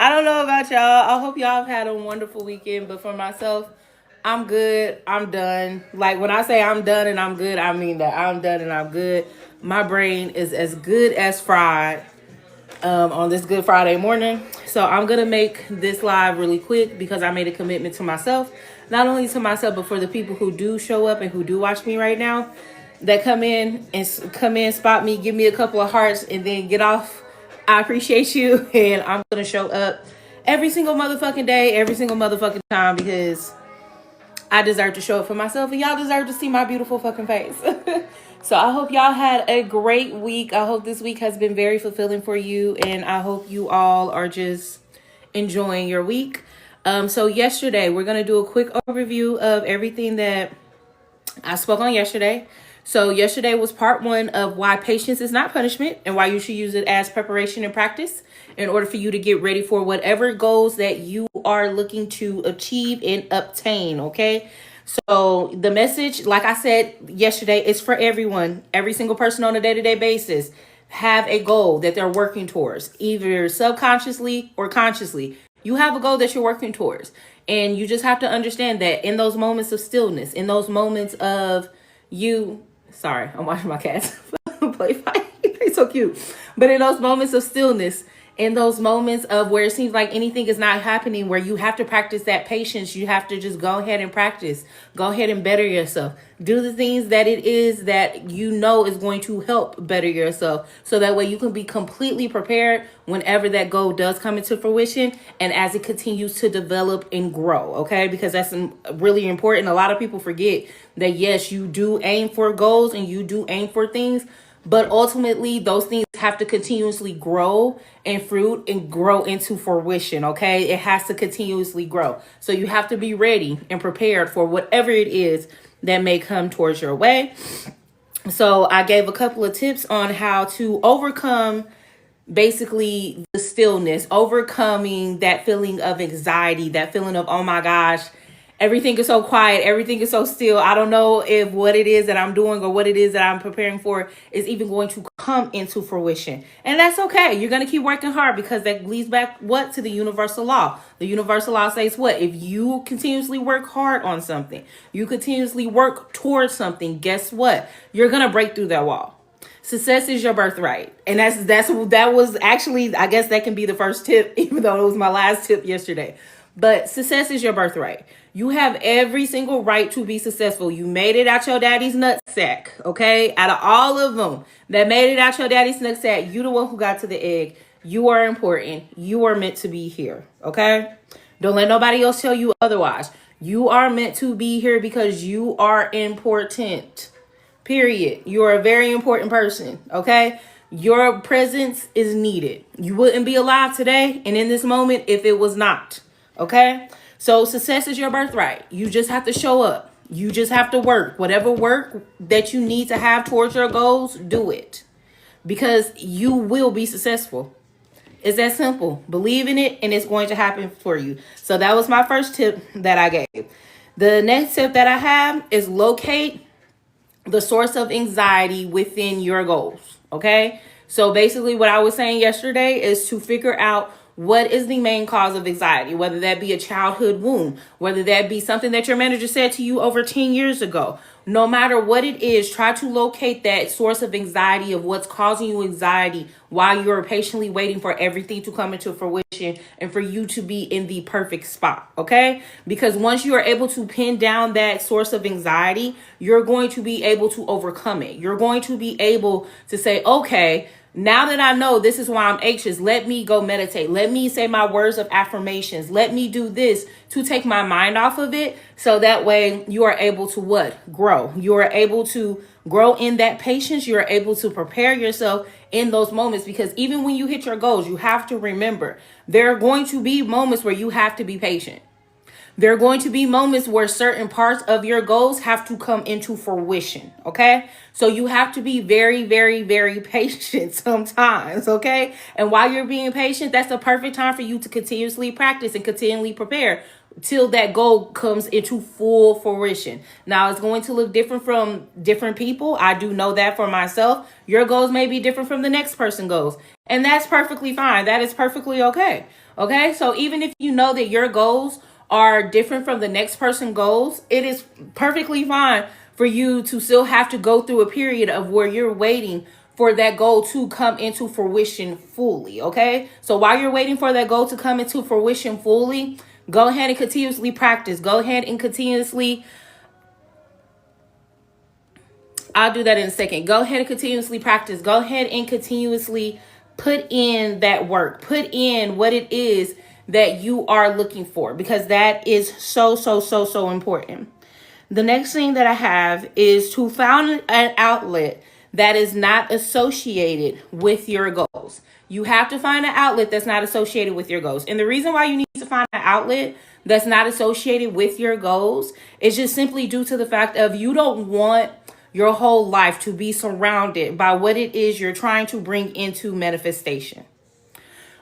I don't know about y'all. I hope y'all have had a wonderful weekend. But for myself, I'm good. I'm done. Like when I say I'm done and I'm good, I mean that I'm done and I'm good. My brain is as good as fried on this Good Friday morning. So I'm going to make this live really quick because I made a commitment to myself. Not only to myself, but for the people who do show up and who do watch me right now that come in, spot me, give me a couple of hearts, and then get off. I appreciate you, and I'm gonna show up every single motherfucking day, every single motherfucking time because I deserve to show up for myself, and y'all deserve to see my beautiful fucking face. So I hope y'all had a great week. I hope this week has been very fulfilling for you, and I hope you all are just enjoying your week. So yesterday, we're gonna do a quick overview of everything that I spoke on yesterday. So yesterday was part one of why patience is not punishment and why you should use it as preparation and practice in order for you to get ready for whatever goals that you are looking to achieve and obtain. Okay. So the message, like I said yesterday, is for everyone, every single person on a day-to-day basis. Have a goal that they're working towards, either subconsciously or consciously. You have a goal that you're working towards. And you just have to understand that in those moments of stillness, in those moments of you, sorry, I'm watching my cats play fight. They're so cute. But in those moments of stillness, in those moments of where it seems like anything is not happening, where you have to practice that patience, you have to just go ahead and practice. Go ahead and better yourself. Do the things that it is that you know is going to help better yourself. So that way you can be completely prepared whenever that goal does come into fruition and as it continues to develop and grow. Okay, because that's really important. A lot of people forget that yes, you do aim for goals and you do aim for things, but ultimately those things have to continuously grow and fruit and grow into fruition. Okay, it has to continuously grow. So you have to be ready and prepared for whatever it is that may come towards your way. So I gave a couple of tips on how to overcome basically the stillness, overcoming that feeling of anxiety, that feeling of, oh my gosh, everything is so quiet, everything is so still. I don't know if what it is that I'm doing or what it is that I'm preparing for is even going to come into fruition. And that's okay. You're going to keep working hard because that leads back what to the universal law. The universal law says what? If you continuously work hard on something, you continuously work towards something, guess what? You're going to break through that wall. Success is your birthright. And that was actually, I guess that can be the first tip, even though it was my last tip yesterday. But success is your birthright. You have every single right to be successful. You made it out your daddy's nutsack, okay? Out of all of them that made it out your daddy's nutsack, you the one who got to the egg. You are important. You are meant to be here, okay? Don't let nobody else tell you otherwise. You are meant to be here because you are important. Period. You're a very important person, okay? Your presence is needed. You wouldn't be alive today and in this moment if it was not, okay? So success is your birthright. You just have to show up. You just have to work. Whatever work that you need to have towards your goals, do it. Because you will be successful. It's that simple. Believe in it and it's going to happen for you. So that was my first tip that I gave. The next tip that I have is locate the source of anxiety within your goals. Okay. So basically what I was saying yesterday is to figure out what is the main cause of anxiety, whether that be a childhood wound, whether that be something that your manager said to you over 10 years ago. No matter what it is, try to locate that source of anxiety of what's causing you anxiety while you're patiently waiting for everything to come into fruition and for you to be in the perfect spot. Okay? Because once you are able to pin down that source of anxiety, you're going to be able to overcome it. You're going to be able to say, okay, now that I know this is why I'm anxious, let me go meditate. Let me say my words of affirmations. Let me do this to take my mind off of it. So that way you are able to what? Grow. You are able to grow in that patience. You're able to prepare yourself in those moments because even when you hit your goals, you have to remember there are going to be moments where you have to be patient. There are going to be moments where certain parts of your goals have to come into fruition, okay? So you have to be very, very, very patient sometimes, okay? And while you're being patient, that's the perfect time for you to continuously practice and continually prepare till that goal comes into full fruition. Now, it's going to look different from different people. I do know that for myself. Your goals may be different from the next person's goals, and that's perfectly fine. That is perfectly okay. Okay, so even if you know that your goals are different from the next person's goals, it is perfectly fine for you to still have to go through a period of where you're waiting for that goal to come into fruition fully. Okay, so while you're waiting for that goal to come into fruition fully, go ahead and continuously practice. Go ahead and continuously, I'll do that in a second. Go ahead and continuously practice. Go ahead and continuously put in that work. Put in what it is that you are looking for, because that is so, so, so, so important. The next thing that I have is to find an outlet that is not associated with your goals. You have to find an outlet that's not associated with your goals. And the reason why you need to find an outlet that's not associated with your goals is just simply due to the fact of you don't want your whole life to be surrounded by what it is you're trying to bring into manifestation.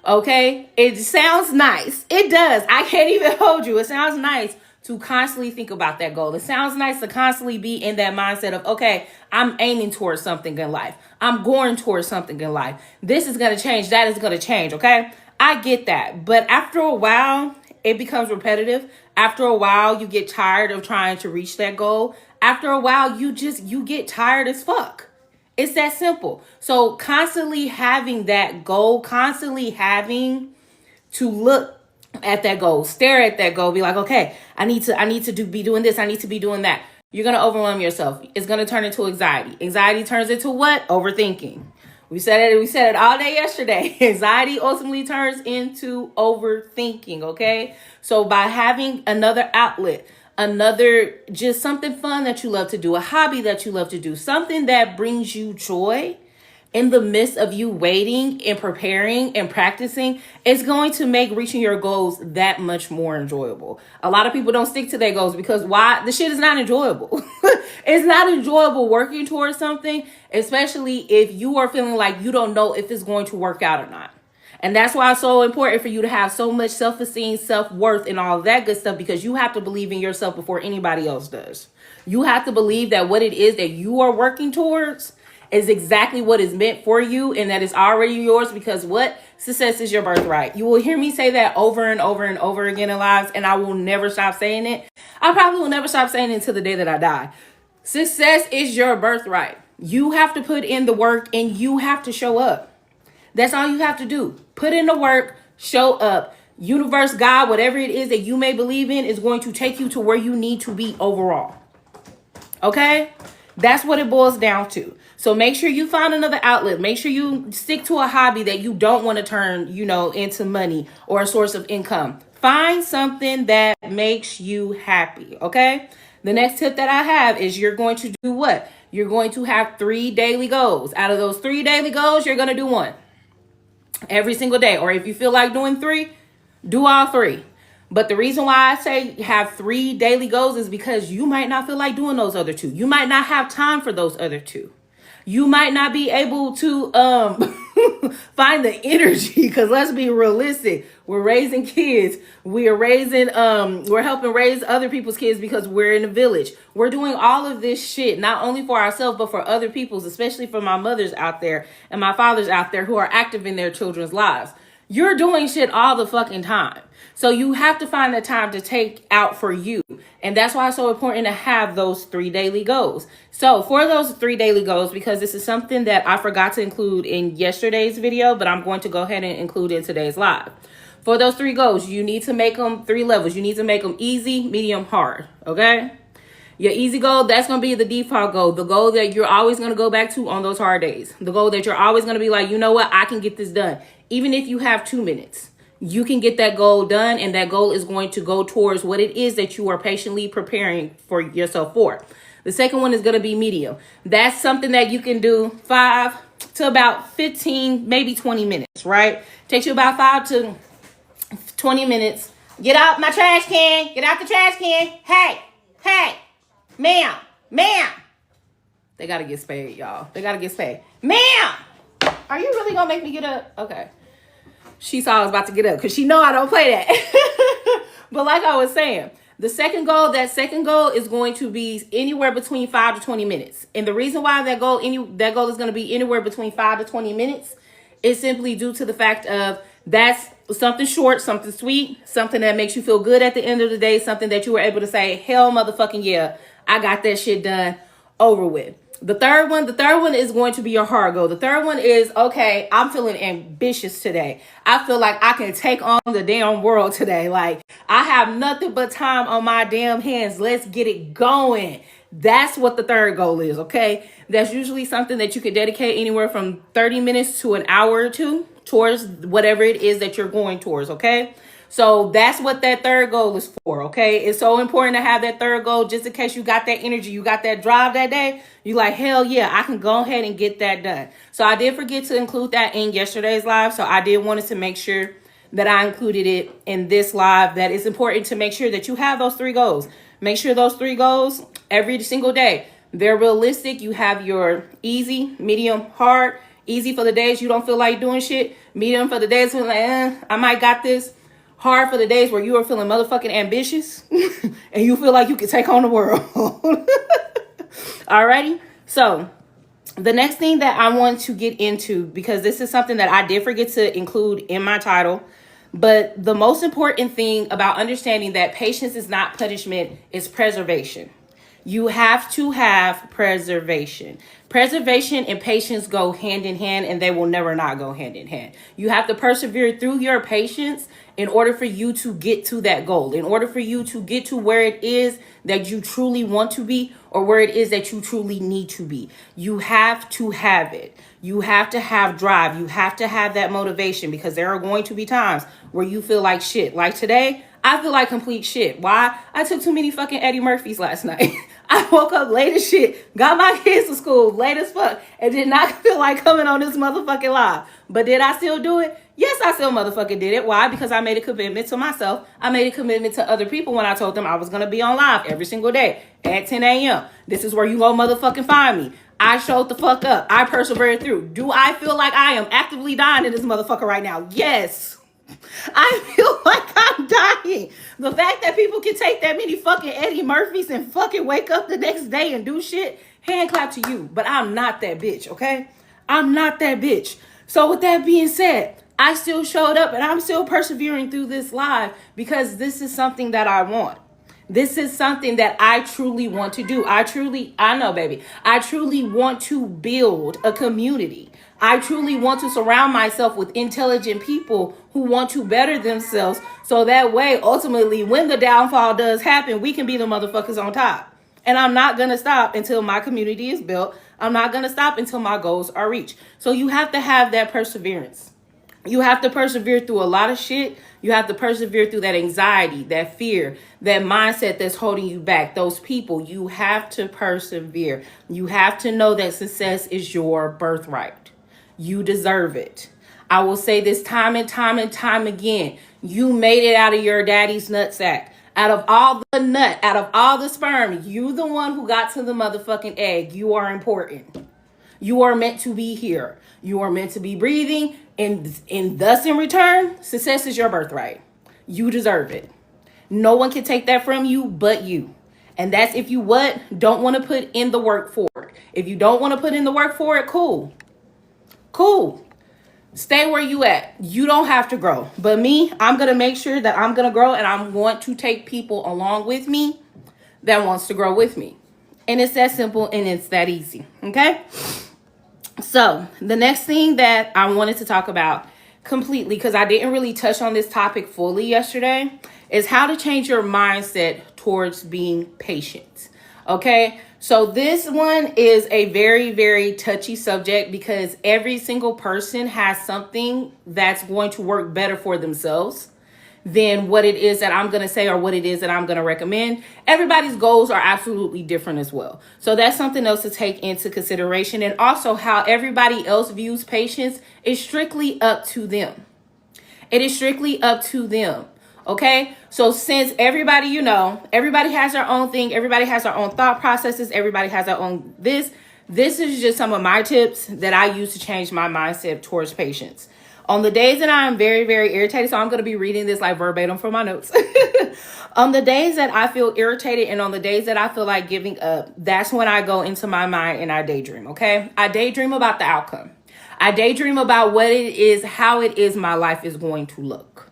Okay? It sounds nice. It does. I can't even hold you. It sounds nice to constantly think about that goal. It sounds nice to constantly be in that mindset of, okay, I'm aiming towards something in life. I'm going towards something in life. This is going to change. That is going to change. Okay? I get that. But after a while, it becomes repetitive. After a while, you get tired of trying to reach that goal. After a while, you get tired as fuck. It's that simple. So constantly having that goal, constantly having to look at that goal, stare at that goal, be like, okay, I need to be doing this. I need to be doing that. You're going to overwhelm yourself. It's going to turn into anxiety. Anxiety turns into what? Overthinking. We said it all day yesterday. Anxiety ultimately turns into overthinking. Okay. So by having another outlet, just something fun that you love to do, a hobby that you love to do, something that brings you joy in the midst of you waiting and preparing and practicing, it's going to make reaching your goals that much more enjoyable. A lot of people don't stick to their goals because why? The shit is not enjoyable. It's not enjoyable working towards something, especially if you are feeling like you don't know if it's going to work out or not. And that's why it's so important for you to have so much self-esteem, self-worth, and all of that good stuff, because you have to believe in yourself before anybody else does. You have to believe that what it is that you are working towards is exactly what is meant for you, and that is already yours, because what? Success is your birthright. You will hear me say that over and over and over again in lives, and I will never stop saying it. I probably will never stop saying it until the day that I die. Success is your birthright. You have to put in the work, and you have to show up. That's all you have to do. Put in the work, show up. Universe, God, whatever it is that you may believe in is going to take you to where you need to be overall. Okay? That's what it boils down to. So make sure you find another outlet. Make sure you stick to a hobby that you don't want to turn, into money or a source of income. Find something that makes you happy. Okay? The next tip that I have is you're going to do what? You're going to have 3 daily goals. Out of those 3 daily goals, you're going to do one every single day. Or if you feel like doing 3, do all 3. But the reason why I say have 3 daily goals is because you might not feel like doing those other 2. You might not have time for those other 2. You might not be able to find the energy, because let's be realistic. We're raising kids. We're helping raise other people's kids because we're in a village. We're doing all of this shit, not only for ourselves, but for other people's, especially for my mothers out there and my fathers out there who are active in their children's lives. You're doing shit all the fucking time. So you have to find the time to take out for you. And that's why it's so important to have those 3 daily goals. So for those 3 daily goals, because this is something that I forgot to include in yesterday's video, but I'm going to go ahead and include in today's live. For those 3 goals, you need to make them 3 levels. You need to make them easy, medium, hard. Okay? Your easy goal, that's going to be the default goal. The goal that you're always going to go back to on those hard days. The goal that you're always going to be like, you know what? I can get this done. Even if you have 2 minutes. You can get that goal done, and that goal is going to go towards what it is that you are patiently preparing for yourself for. The second one is going to be medium. That's something that you can do 5 to about 15, maybe 20 minutes, right? Takes you about 5 to 20 minutes. Get out my trash can. Get out the trash can. Hey, ma'am. They gotta get spayed, y'all. They gotta get spayed. Ma'am, are you really gonna make me get up? Okay. She saw I was about to get up because she know I don't play that. But like I was saying, that second goal is going to be anywhere between 5 to 20 minutes. And the reason why that goal is going to be anywhere between 5 to 20 minutes is simply due to the fact of that's something short, something sweet, something that makes you feel good at the end of the day, something that you were able to say, hell motherfucking yeah, I got that shit done, over with. The third one is going to be your hard goal. The third one is, okay, I'm feeling ambitious today. I feel like I can take on the damn world today. Like, I have nothing but time on my damn hands. Let's get it going. That's what the third goal is, okay? That's usually something that you could dedicate anywhere from 30 minutes to an hour or two towards whatever it is that you're going towards, okay? So that's what that third goal is for, okay? It's so important to have that third goal just in case you got that energy, you got that drive that day. You like, hell yeah, I can go ahead and get that done. So I did forget to include that in yesterday's live. So I did wanted to make sure that I included it in this live. That it's important to make sure that you have those 3 goals. Make sure those 3 goals every single day, they're realistic. You have your easy, medium, hard. Easy for the days you don't feel like doing shit. Medium for the days when like, I might got this. Hard for the days where you are feeling motherfucking ambitious and you feel like you can take on the world. Alrighty. So the next thing that I want to get into, because this is something that I did forget to include in my title, but the most important thing about understanding that patience is not punishment is preservation. You have to have preservation. Preservation and patience go hand in hand, and they will never not go hand in hand. You have to persevere through your patience in order for you to get to that goal, in order for you to get to where it is that you truly want to be or where it is that you truly need to be. You have to have it. You have to have drive. You have to have that motivation, because there are going to be times where you feel like shit. Like today, I feel like complete shit. Why? I took too many fucking Eddie Murphys last night. I woke up late as shit, got my kids to school late as fuck, and did not feel like coming on this motherfucking live. But did I still do it? Yes, I still motherfucking did it. Why? Because I made a commitment to myself. I made a commitment to other people when I told them I was going to be on live every single day at 10 a.m. This is where you go motherfucking find me. I showed the fuck up. I persevered through. Do I feel like I am actively dying in this motherfucker right now? Yes. I feel like I'm dying. The fact that people can take that many fucking Eddie Murphys and fucking wake up the next day and do shit, hand clap to you. But I'm not that bitch, okay? I'm not that bitch. So with that being said, I still showed up and I'm still persevering through this live because this is something that I want. This is something that I truly want to do. I truly want to build a community. I truly want to surround myself with intelligent people who want to better themselves. So that way, ultimately, when the downfall does happen, we can be the motherfuckers on top. And I'm not going to stop until my community is built. I'm not going to stop until my goals are reached. So you have to have that perseverance. You have to persevere through a lot of shit. You have to persevere through that anxiety, that fear, that mindset that's holding you back, those people. You have to persevere. You have to know that success is your birthright. You deserve it. I will say this time and time again. You made it out of your daddy's nutsack. Out of all the nut, out of all the sperm, you the one who got to the motherfucking egg. You are important. You are meant to be here. You are meant to be breathing. And thus in return, success is your birthright. You deserve it. No one can take that from you but you. And that's if you don't want to put in the work for it. If you don't want to put in the work for it, cool. Stay where you at. You don't have to grow. But me, I'm going to make sure that I'm going to grow, and I want to take people along with me that wants to grow with me. And it's that simple and it's that easy. Okay? So the next thing that I wanted to talk about completely, because I didn't really touch on this topic fully yesterday, is how to change your mindset towards being patient. Okay? So this one is a very, very touchy subject because every single person has something that's going to work better for themselves than what it is that I'm going to say or what it is that I'm going to recommend. Everybody's goals are absolutely different as well. So that's something else to take into consideration. And also how everybody else views patience is strictly up to them. It is strictly up to them. Okay, so since everybody, everybody has their own thing, everybody has their own thought processes, everybody has their own this is just some of my tips that I use to change my mindset towards patience. On the days that I'm very, very irritated, so I'm going to be reading this like verbatim from my notes. On the days that I feel irritated and on the days that I feel like giving up, that's when I go into my mind and I daydream, okay? I daydream about the outcome. I daydream about what it is, how it is my life is going to look.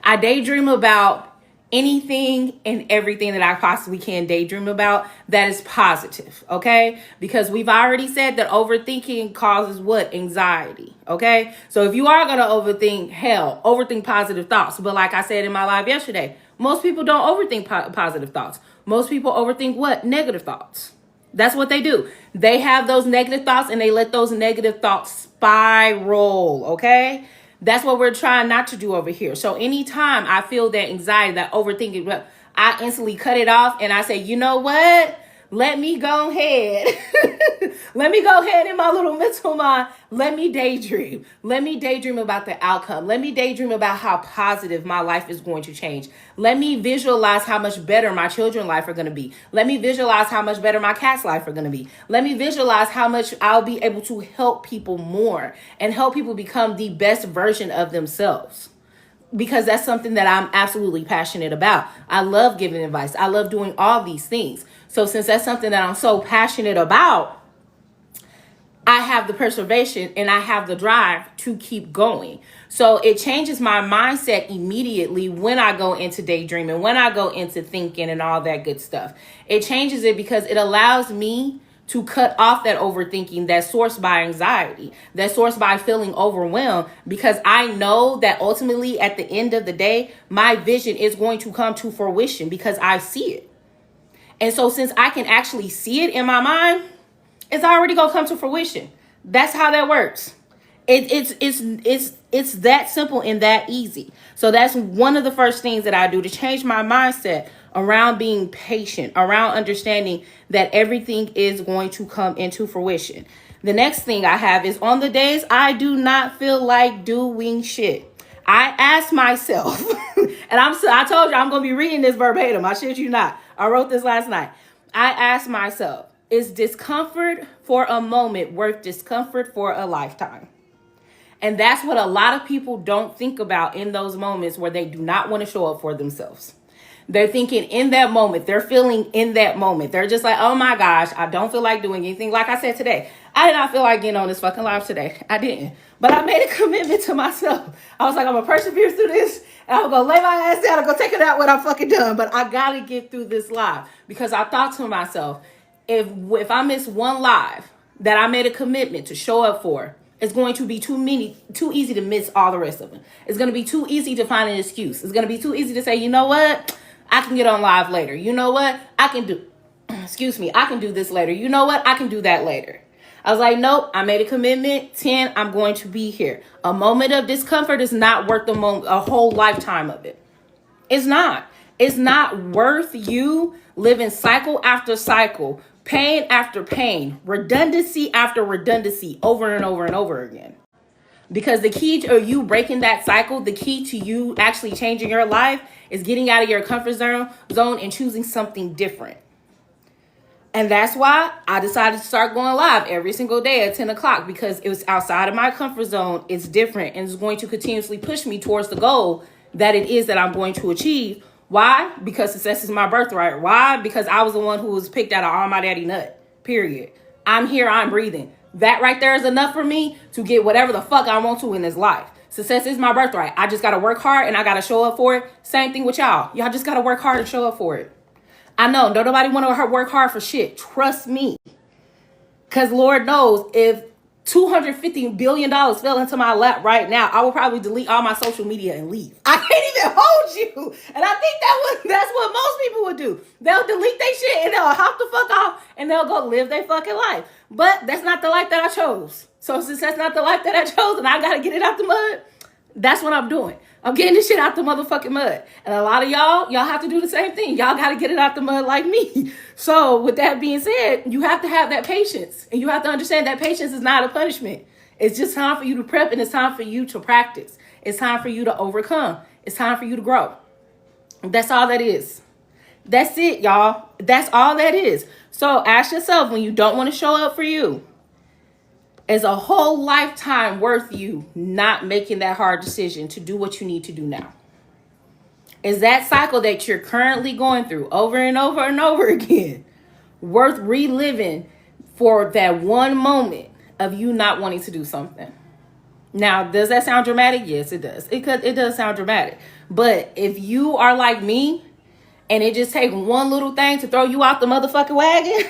I daydream about anything and everything that I possibly can daydream about that is positive, okay? Because we've already said that overthinking causes what? Anxiety, okay? So if you are going to overthink positive thoughts. But like I said in my live yesterday, most people don't overthink positive thoughts. Most people overthink what? Negative thoughts. That's what they do. They have those negative thoughts and they let those negative thoughts spiral, okay? That's what we're trying not to do over here. So anytime I feel that anxiety, that overthinking, I instantly cut it off and I say, you know what? Let me go ahead. Let me go ahead in my little mental mind. Let me daydream. Let me daydream about the outcome. Let me daydream about how positive my life is going to change. Let me visualize how much better my children's life are going to be. Let me visualize how much better my cat's life are going to be. Let me visualize how much I'll be able to help people more and help people become the best version of themselves. Because that's something that I'm absolutely passionate about. I love giving advice. I love doing all these things. So since that's something that I'm so passionate about, I have the perseverance and I have the drive to keep going. So it changes my mindset immediately when I go into daydreaming, when I go into thinking and all that good stuff. It changes it because it allows me to cut off that overthinking that's sourced by anxiety, that's sourced by feeling overwhelmed, because I know that ultimately at the end of the day, my vision is going to come to fruition because I see it. And so since I can actually see it in my mind, it's already going to come to fruition. That's how that works. It's that simple and that easy. So that's one of the first things that I do to change my mindset around being patient, around understanding that everything is going to come into fruition. The next thing I have is on the days I do not feel like doing shit, I ask myself, and I told you I'm going to be reading this verbatim. I shit you not. I wrote this last night. I ask myself, is discomfort for a moment worth discomfort for a lifetime? And that's what a lot of people don't think about in those moments where they do not want to show up for themselves. They're thinking in that moment, they're feeling in that moment. They're just like, oh my gosh, I don't feel like doing anything. Like I said today, I did not feel like getting on this fucking live today. I didn't. But I made a commitment to myself. I was like, I'm going to persevere through this. And I'm going to lay my ass down and go take it out when I'm fucking done. But I got to get through this live. Because I thought to myself, if I miss one live that I made a commitment to show up for, it's going to be too easy to miss all the rest of them. It's going to be too easy to find an excuse. It's going to be too easy to say, you know what? I can get on live later. You know what? I can do this later. You know what? I can do that later. I was like, nope, I made a commitment. 10, I'm going to be here. A moment of discomfort is not worth a whole lifetime of it. It's not. It's not worth you living cycle after cycle, pain after pain, redundancy after redundancy, over and over and over again. Because the key to you breaking that cycle, the key to you actually changing your life is getting out of your comfort zone and choosing something different. And that's why I decided to start going live every single day at 10 o'clock, because it was outside of my comfort zone. It's different and it's going to continuously push me towards the goal that it is that I'm going to achieve. Why? Because success is my birthright. Why? Because I was the one who was picked out of all my daddy nut. Period. I'm here. I'm breathing. That right there is enough for me to get whatever the fuck I want to in this life. Success is my birthright. I just got to work hard and I got to show up for it. Same thing with y'all. Y'all just got to work hard and show up for it. I know, don't nobody want to work hard for shit. Trust me. Because Lord knows, if $250 billion fell into my lap right now, I will probably delete all my social media and leave. I can't even hold you. And I think that's what most people would do. They'll delete their shit and they'll hop the fuck off and they'll go live their fucking life. But that's not the life that I chose. So since that's not the life that I chose and I got to get it out the mud, that's what I'm doing. I'm getting this shit out the motherfucking mud. And a lot of y'all have to do the same thing. Y'all got to get it out the mud like me. So with that being said, you have to have that patience. And you have to understand that patience is not a punishment. It's just time for you to prep and it's time for you to practice. It's time for you to overcome. It's time for you to grow. That's all that is. That's it, y'all. That's all that is. So ask yourself, when you don't want to show up for you, is a whole lifetime worth you not making that hard decision to do what you need to do now? Is that cycle that you're currently going through over and over and over again worth reliving for that one moment of you not wanting to do something? Now, does that sound dramatic? Yes, it does. It does sound dramatic. But if you are like me and it just takes one little thing to throw you out the motherfucking wagon,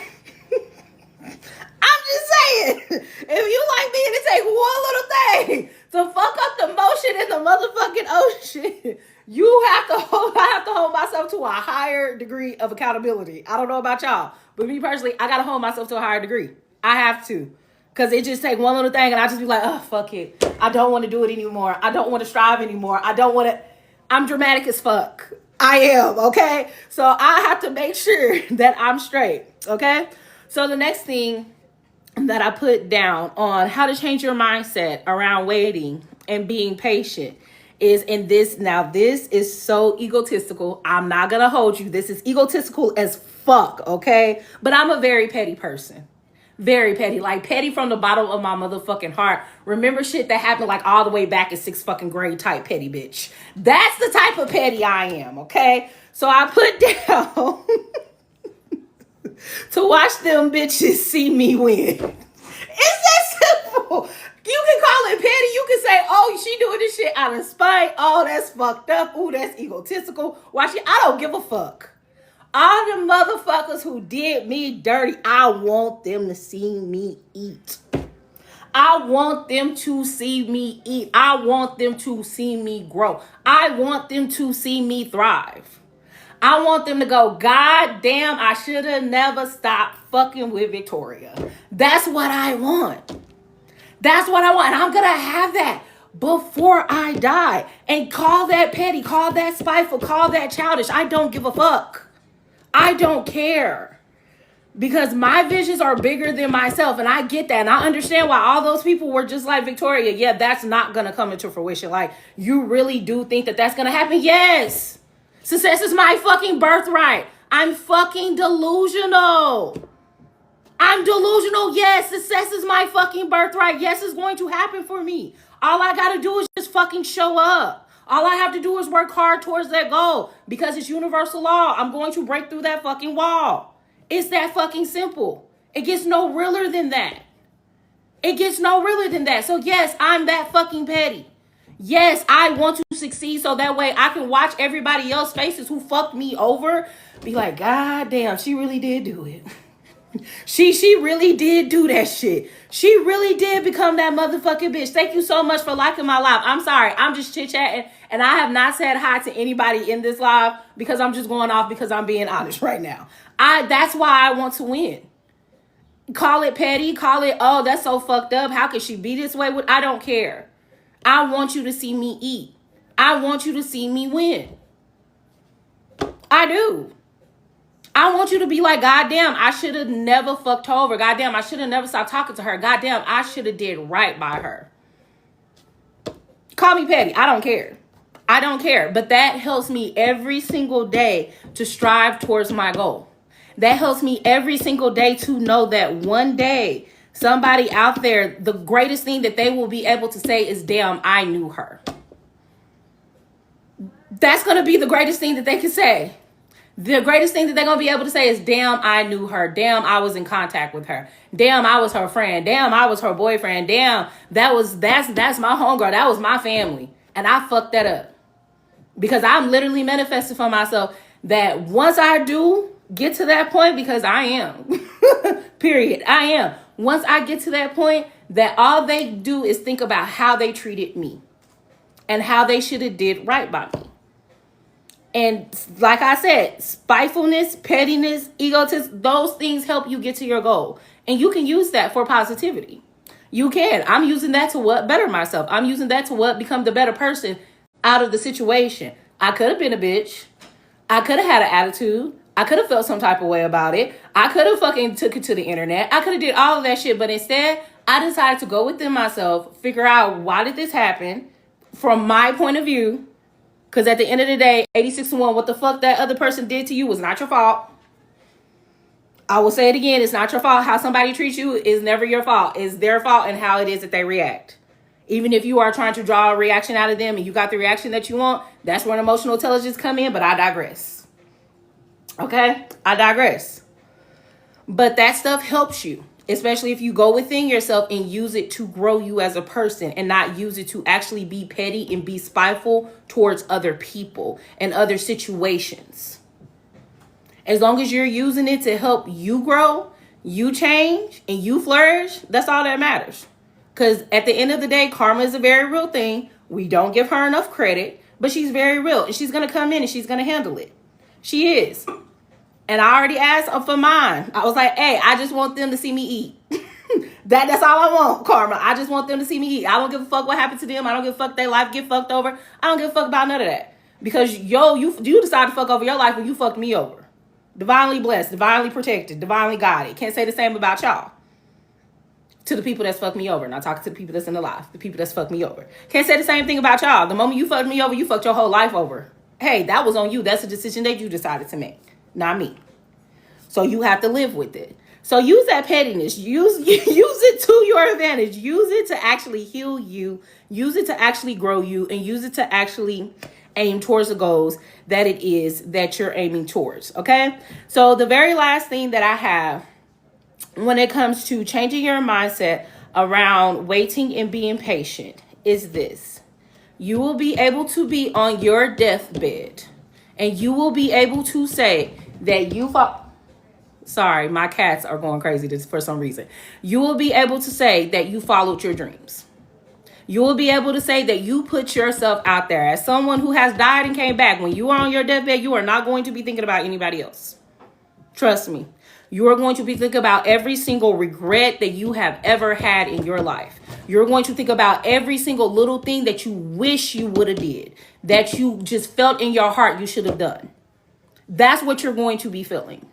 I'm just saying, if you like me and it takes one little thing to fuck up the motion in the motherfucking ocean, I have to hold myself to a higher degree of accountability. I don't know about y'all, but me personally, I gotta hold myself to a higher degree. I have to. Because it just take one little thing and I just be like, oh, fuck it. I don't want to do it anymore. I don't want to strive anymore. I'm dramatic as fuck. I am, okay? So I have to make sure that I'm straight, okay? So the next thing that I put down on how to change your mindset around waiting and being patient is in this. Now, this is so egotistical. I'm not going to hold you. This is egotistical as fuck, okay? But I'm a very petty person. Very petty. Like, petty from the bottom of my motherfucking heart. Remember shit that happened like all the way back in 6th fucking grade type petty bitch. That's the type of petty I am, okay? So I put down to watch them bitches see me win. It's that simple. You can call it petty. You can say, oh, she doing this shit out of spite. Oh, that's fucked up. Ooh, that's egotistical. Watch it. I don't give a fuck. All the motherfuckers who did me dirty, I want them to see me eat. I want them to see me eat. I want them to see me grow. I want them to see me thrive. I want them to go, God damn, I should have never stopped fucking with Victoria. That's what I want. That's what I want. And I'm going to have that before I die. And call that petty, call that spiteful, call that childish. I don't give a fuck. I don't care, because my visions are bigger than myself, and I get that, and I understand why all those people were just like, Victoria, yeah, that's not going to come into fruition. Like, you really do think that that's going to happen? Yes. Success is my fucking birthright. I'm fucking delusional. I'm delusional. Yes, success is my fucking birthright. Yes, it's going to happen for me. All I got to do is just fucking show up. All I have to do is work hard towards that goal, because it's universal law. I'm going to break through that fucking wall. It's that fucking simple. It gets no realer than that. It gets no realer than that. So yes, I'm that fucking petty. Yes, I want to succeed so that way I can watch everybody else's faces who fucked me over be like, God damn, she really did do it. She really did do that shit. She really did become that motherfucking bitch. Thank you so much for liking my live. I'm sorry. I'm just chit-chatting, and I have not said hi to anybody in this live because I'm just going off because I'm being honest right now. That's why I want to win. Call it petty. Call it, oh, that's so fucked up. How could she be this way? I don't care. I want you to see me eat. I want you to see me win. I do. I want you to be like, goddamn, I should have never fucked her over. Goddamn, I should have never stopped talking to her. Goddamn, I should have did right by her. Call me petty. I don't care. I don't care. But that helps me every single day to strive towards my goal. That helps me every single day to know that one day somebody out there, the greatest thing that they will be able to say is, damn, I knew her. That's going to be the greatest thing that they can say. The greatest thing that they're going to be able to say is, damn, I knew her. Damn, I was in contact with her. Damn, I was her friend. Damn, I was her boyfriend. Damn, that's my homegirl. That was my family. And I fucked that up. Because I'm literally manifesting for myself that once I do get to that point, because I am, period, I am. Once I get to that point, that all they do is think about how they treated me and how they should have did right by me. And like I said, spitefulness, pettiness, egotism, those things help you get to your goal. And you can use that for positivity. You can. I'm using that to what? Better myself. I'm using that to what? Become the better person out of the situation. I could have been a bitch. I could have had an attitude. I could have felt some type of way about it. I could have fucking took it to the internet. I could have did all of that shit. But instead, I decided to go within myself, figure out why did this happen from my point of view, Because at the end of the day, 86-1, what the fuck that other person did to you was not your fault. I will say it again, it's not your fault. How somebody treats you is never your fault. It's their fault and how it is that they react. Even if you are trying to draw a reaction out of them and you got the reaction that you want, that's where emotional intelligence come in, but I digress. Okay? I digress. But that stuff helps you, especially if you go within yourself and use it to grow you as a person and not use it to actually be petty and be spiteful towards other people and other situations. As long as you're using it to help you grow, you change, and you flourish, that's all that matters. Because at the end of the day, karma is a very real thing. We don't give her enough credit, but she's very real. And she's going to come in and she's going to handle it. She is. And I already asked for mine. I was like, hey, I just want them to see me eat. That's all I want, karma. I just want them to see me eat. I don't give a fuck what happened to them. I don't give a fuck their life get fucked over. I don't give a fuck about none of that. Because, you decided to fuck over your life when you fucked me over. Divinely blessed, divinely protected, divinely guided. Can't say the same about y'all. To the people that's fucked me over. Not talking to the people that's in the life. The people that's fucked me over. Can't say the same thing about y'all. The moment you fucked me over, you fucked your whole life over. Hey, that was on you. That's a decision that you decided to make. Not me. So you have to live with it. So use that pettiness. Use it to your advantage. Use it to actually heal you. Use it to actually grow you. And use it to actually aim towards the goals that it is that you're aiming towards. Okay? So the very last thing that I have when it comes to changing your mindset around waiting and being patient is this. You will be able to be on your deathbed and you will be able to say that you sorry, my cats are going crazy for some reason. You will be able to say that you followed your dreams. You will be able to say that you put yourself out there. As someone who has died and came back, when you are on your deathbed, you are not going to be thinking about anybody else. Trust me. You are going to be thinking about every single regret that you have ever had in your life. You're going to think about every single little thing that you wish you would have did, that you just felt in your heart you should have done. That's what you're going to be feeling.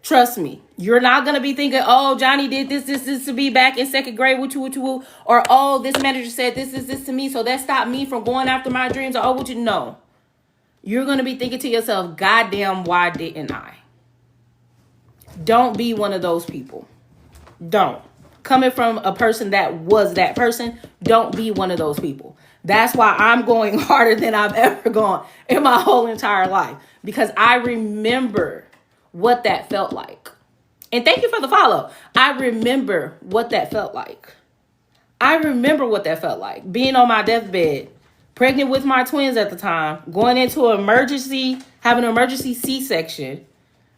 Trust me, you're not going to be thinking, oh, Johnny did this to me back in second grade, woo, or oh, this manager said this to me, so that stopped me from going after my dreams, or oh, what you know. You're going to be thinking to yourself, goddamn, why didn't I? Don't be one of those people. Don't. Coming from a person that was that person, don't be one of those people. That's why I'm going harder than I've ever gone in my whole entire life. Because I remember what that felt like. And thank you for the follow. I remember what that felt like. I remember what that felt like. Being on my deathbed, pregnant with my twins at the time, going into an emergency, having an emergency C-section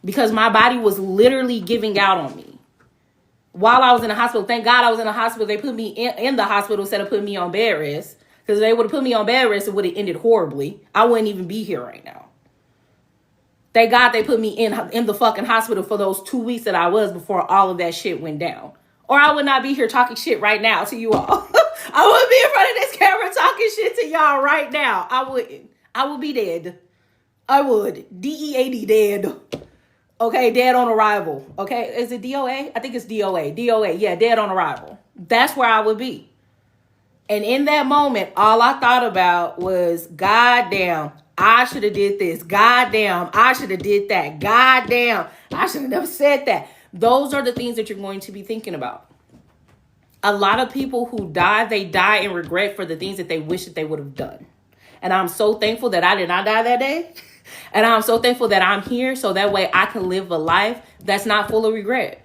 because my body was literally giving out on me. While I was in the hospital, thank God I was in the hospital. They put me in the hospital instead of putting me on bed rest. Because if they would have put me on bed rest, it would have ended horribly. I wouldn't even be here right now. Thank God they put me in the fucking hospital for those 2 weeks that I was before all of that shit went down. Or I would not be here talking shit right now to you all. I wouldn't be in front of this camera talking shit to y'all right now. I wouldn't. I would be dead. I would. DEAD dead. Okay, dead on arrival. Okay, is it DOA? I think it's DOA. DOA, yeah, dead on arrival. That's where I would be. And in that moment, all I thought about was, goddamn, I should have did this. Goddamn, I should have did that. Goddamn, I should have never said that. Those are the things that you're going to be thinking about. A lot of people who die, they die in regret for the things that they wish that they would have done. And I'm so thankful that I did not die that day. And I'm so thankful that I'm here so that way I can live a life that's not full of regret.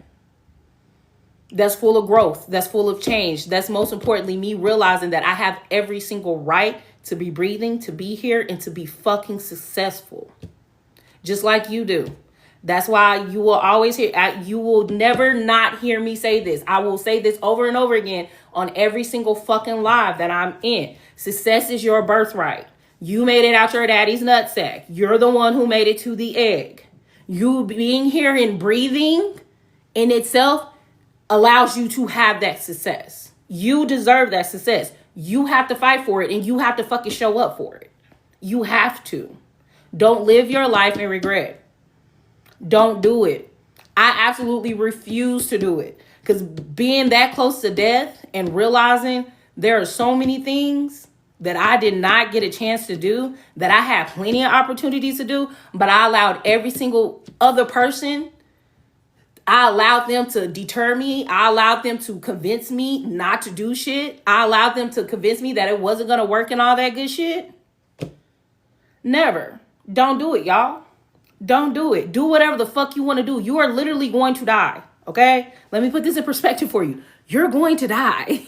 That's full of growth. That's full of change. That's most importantly me realizing that I have every single right to be breathing, to be here, and to be fucking successful. Just like you do. That's why you will always hear, you will never not hear me say this. I will say this over and over again on every single fucking live that I'm in. Success is your birthright. You made it out your daddy's nutsack. You're the one who made it to the egg. You being here and breathing in itself allows you to have that success. You deserve that success. You have to fight for it and you have to fucking show up for it. You have to. Don't live your life in regret. Don't do it. I absolutely refuse to do it. Because being that close to death and realizing there are so many things that I did not get a chance to do, that I had plenty of opportunities to do, but I allowed every single other person, I allowed them to deter me. I allowed them to convince me not to do shit. I allowed them to convince me that it wasn't going to work and all that good shit. Never. Don't do it, y'all. Don't do it. Do whatever the fuck you want to do. You are literally going to die. Okay? Let me put this in perspective for you. You're going to die.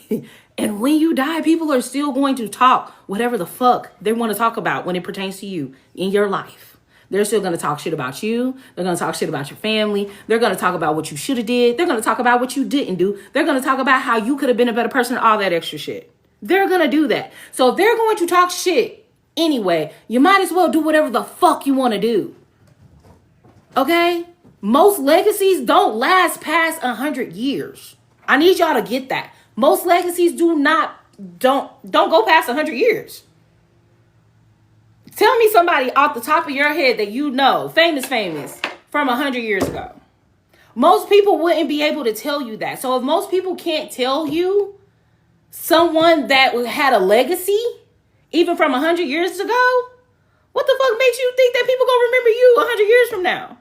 And when you die, people are still going to talk whatever the fuck they want to talk about when it pertains to you in your life. They're still going to talk shit about you. They're going to talk shit about your family. They're going to talk about what you should have did. They're going to talk about what you didn't do. They're going to talk about how you could have been a better person, all that extra shit. They're going to do that. So if they're going to talk shit anyway, you might as well do whatever the fuck you want to do. Okay? Most legacies don't last past 100 years. I need y'all to get that. Most legacies don't go past 100 years. Tell me somebody off the top of your head that you know, famous, from 100 years ago. Most people wouldn't be able to tell you that. So if most people can't tell you someone that had a legacy, even from 100 years ago, what the fuck makes you think that people gonna remember you 100 years from now?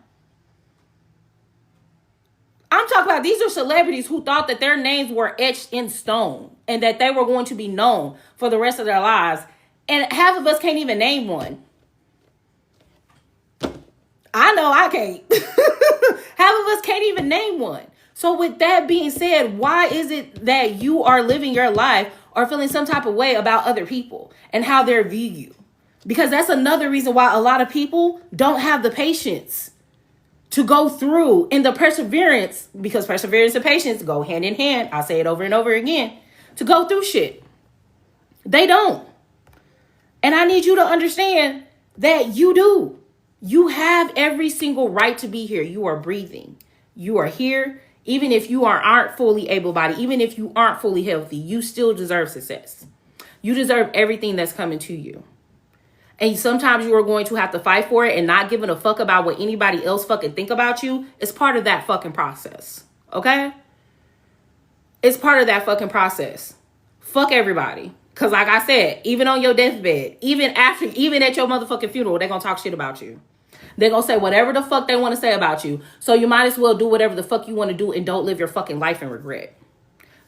I'm talking about these are celebrities who thought that their names were etched in stone and that they were going to be known for the rest of their lives. And half of us can't even name one. I know I can't. Half of us can't even name one. So with that being said, why is it that you are living your life or feeling some type of way about other people and how they view you? Because that's another reason why a lot of people don't have the patience to go through in the perseverance, because perseverance and patience go hand in hand. I'll say it over and over again, to go through shit. They don't. And I need you to understand that you do. You have every single right to be here. You are breathing. You are here. Even if you aren't fully able-bodied, even if you aren't fully healthy, you still deserve success. You deserve everything that's coming to you. And sometimes you are going to have to fight for it, and not giving a fuck about what anybody else fucking think about you is part of that fucking process. Okay? It's part of that fucking process. Fuck everybody. Because like I said, even on your deathbed, even at your motherfucking funeral, they're going to talk shit about you. They're going to say whatever the fuck they want to say about you. So you might as well do whatever the fuck you want to do and don't live your fucking life in regret.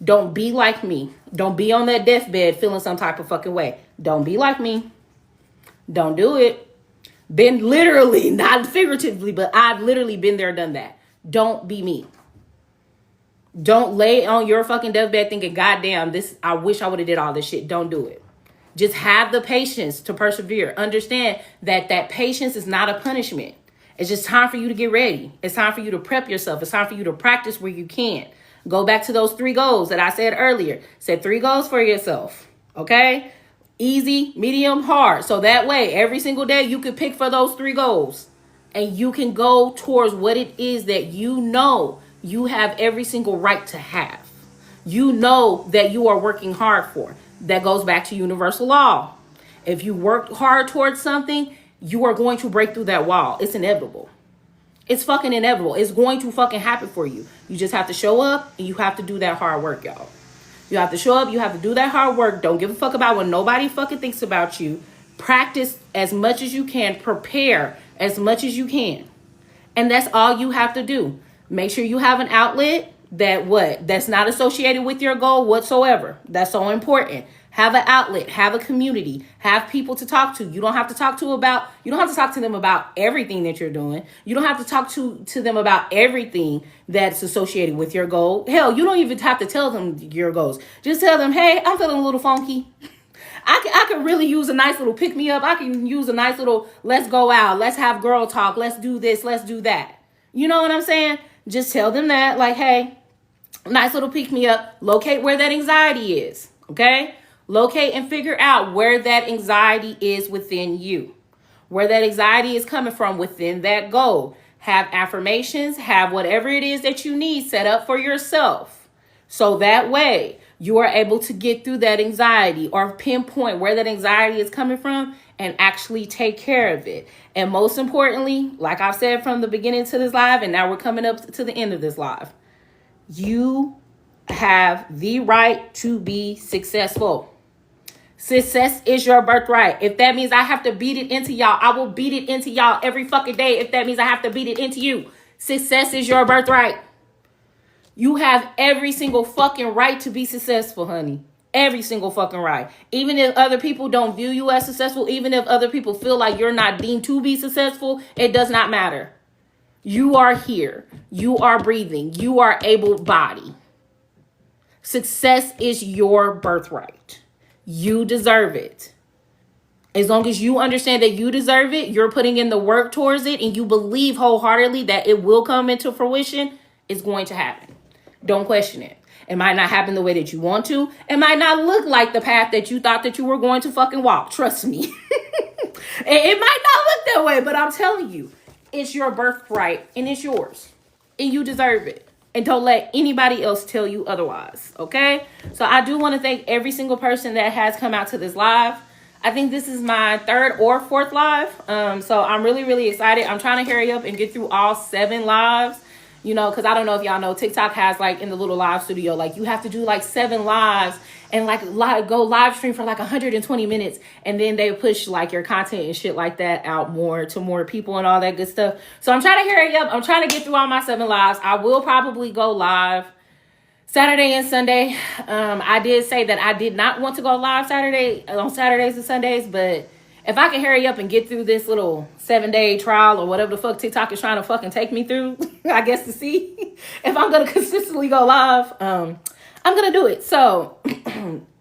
Don't be like me. Don't be on that deathbed feeling some type of fucking way. Don't be like me. Don't do it. Been literally, not figuratively, but I've literally been there, done that. Don't be me. Don't lay on your fucking deathbed thinking, goddamn, I wish I would have did all this shit. Don't do it. Just have the patience to persevere. Understand that patience is not a punishment. It's just time for you to get ready. It's time for you to prep yourself. It's time for you to practice where you can. Go back to those 3 goals that I said earlier. Set 3 goals for yourself. Okay? Easy, medium, hard. So that way, every single day, you can pick for those 3 goals. And you can go towards what it is that you know you have every single right to have. You know that you are working hard for. That goes back to universal law. If you work hard towards something, you are going to break through that wall. It's inevitable. It's fucking inevitable. It's going to fucking happen for you. You just have to show up and you have to do that hard work, y'all. You have to show up. You have to do that hard work. Don't give a fuck about what nobody fucking thinks about you. Practice as much as you can. Prepare as much as you can. And that's all you have to do. Make sure you have an outlet that's not associated with your goal whatsoever. That's so important. Have an outlet, have a community, have people to talk to. You don't have to talk to them about everything that you're doing. You don't have to talk to them about everything that's associated with your goal. Hell, you don't even have to tell them your goals. Just tell them, hey, I'm feeling a little funky. I could really use a nice little pick me up. I can use a nice little, let's go out. Let's have girl talk. Let's do this. Let's do that. You know what I'm saying? Just tell them that, like, hey, nice little pick me up. Locate where that anxiety is. Okay? Locate and figure out where that anxiety is within you, where that anxiety is coming from within that goal. Have affirmations, have whatever it is that you need set up for yourself. So that way you are able to get through that anxiety or pinpoint where that anxiety is coming from and actually take care of it. And most importantly, like I've said from the beginning to this live, and now we're coming up to the end of this live, you have the right to be successful. Success is your birthright. If that means I have to beat it into y'all, I will beat it into y'all every fucking day. If that means I have to beat it into you, success is your birthright. You have every single fucking right to be successful, honey. Every single fucking right. Even if other people don't view you as successful, even if other people feel like you're not deemed to be successful, it does not matter. You are here. You are breathing. You are able-bodied. Success is your birthright. You deserve it. As long as you understand that you deserve it, you're putting in the work towards it, and you believe wholeheartedly that it will come into fruition, it's going to happen. Don't question it. It might not happen the way that you want to. It might not look like the path that you thought that you were going to fucking walk. Trust me. It might not look that way, but I'm telling you, it's your birthright and it's yours. And you deserve it. And don't let anybody else tell you otherwise. Okay? So I do want to thank every single person that has come out to this live. I think this is my 3rd or 4th live. So I'm really, really excited. I'm trying to hurry up and get through all 7 lives. You know, because I don't know if y'all know, TikTok has like in the little live studio, like you have to do like 7 lives and like go live stream for like 120 minutes. And then they push like your content and shit like that out more to more people and all that good stuff. So I'm trying to hurry up. I'm trying to get through all my 7 lives. I will probably go live Saturday and Sunday. I did say that I did not want to go live on Saturdays and Sundays, but if I can hurry up and get through this little 7-day trial or whatever the fuck TikTok is trying to fucking take me through, I guess, to see if I'm going to consistently go live, I'm going to do it. So,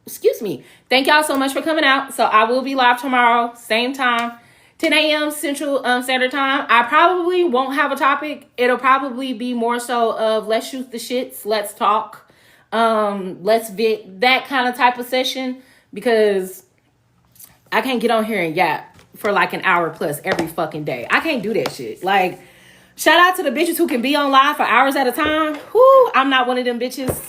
excuse me. Thank y'all so much for coming out. So I will be live tomorrow, same time, 10 a.m. Central Standard Time. I probably won't have a topic. It'll probably be more so of let's shoot the shits, let's talk, let's vid, that kind of type of session, because I can't get on here and yap for like an hour plus every fucking day. I can't do that shit. Like, shout out to the bitches who can be on live for hours at a time. Whoo, I'm not one of them bitches.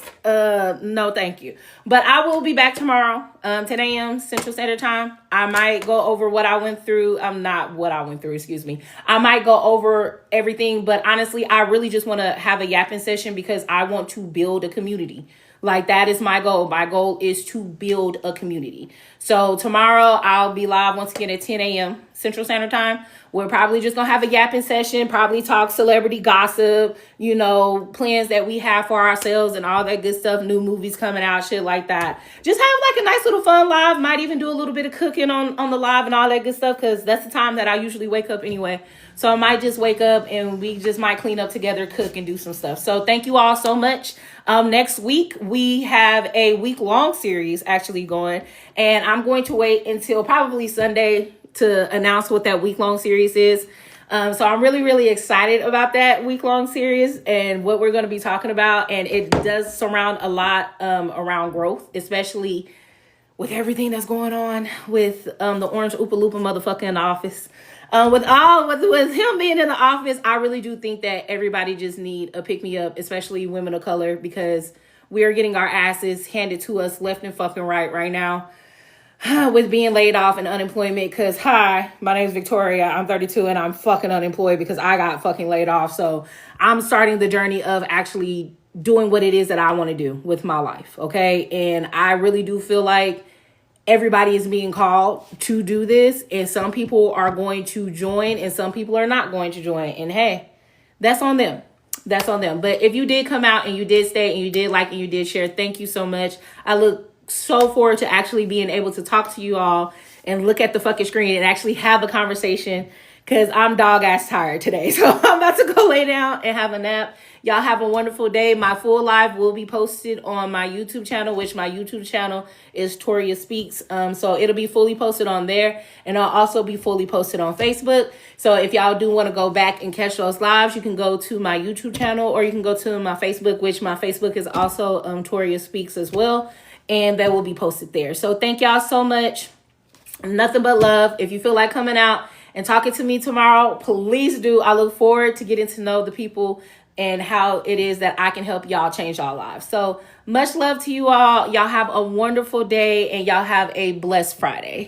No, thank you. But I will be back tomorrow, 10 a.m. Central Standard Time. I might go over what I went through. Excuse me. I might go over everything, but honestly, I really just want to have a yapping session because I want to build a community. Like, that is my goal. My goal is to build a community. So tomorrow I'll be live once again at 10 a.m. Central Standard Time. We're probably just going to have a yapping session, probably talk celebrity gossip, you know, plans that we have for ourselves and all that good stuff, new movies coming out, shit like that. Just have like a nice little fun live. Might even do a little bit of cooking on the live and all that good stuff, because that's the time that I usually wake up anyway. So I might just wake up and we just might clean up together, cook, and do some stuff. So thank you all so much. Next week, we have a week-long series actually going, and I'm going to wait until probably Sunday to announce what that week-long series is. So I'm really, really excited about that week-long series and what we're going to be talking about. And it does surround a lot around growth, especially with everything that's going on with the Orange Oopa Loopa motherfucker in the office. With him being in the office, I really do think that everybody just need a pick-me-up, especially women of color, because we are getting our asses handed to us left and fucking right now with being laid off and unemployment. Because, hi, my name is Victoria. I'm 32 and I'm fucking unemployed because I got fucking laid off. So I'm starting the journey of actually doing what it is that I want to do with my life, okay? And I really do feel like everybody is being called to do this, and some people are going to join and some people are not going to join. And hey, that's on them. That's on them. But if you did come out and you did stay and you did like and you did share, thank you so much. I look so forward to actually being able to talk to you all and look at the fucking screen and actually have a conversation, because I'm dog ass tired today. So I'm about to go lay down and have a nap. Y'all have a wonderful day. My full live will be posted on my YouTube channel, which my YouTube channel is Toria Speaks. So it'll be fully posted on there, and I'll also be fully posted on Facebook. So if y'all do want to go back and catch those lives, you can go to my YouTube channel or you can go to my Facebook, which my Facebook is also Toria Speaks as well. And that will be posted there. So thank y'all so much. Nothing but love. If you feel like coming out and talking to me tomorrow, please do. I look forward to getting to know the people and how it is that I can help y'all change y'all lives. So much love to you all. Y'all have a wonderful day and y'all have a blessed Friday.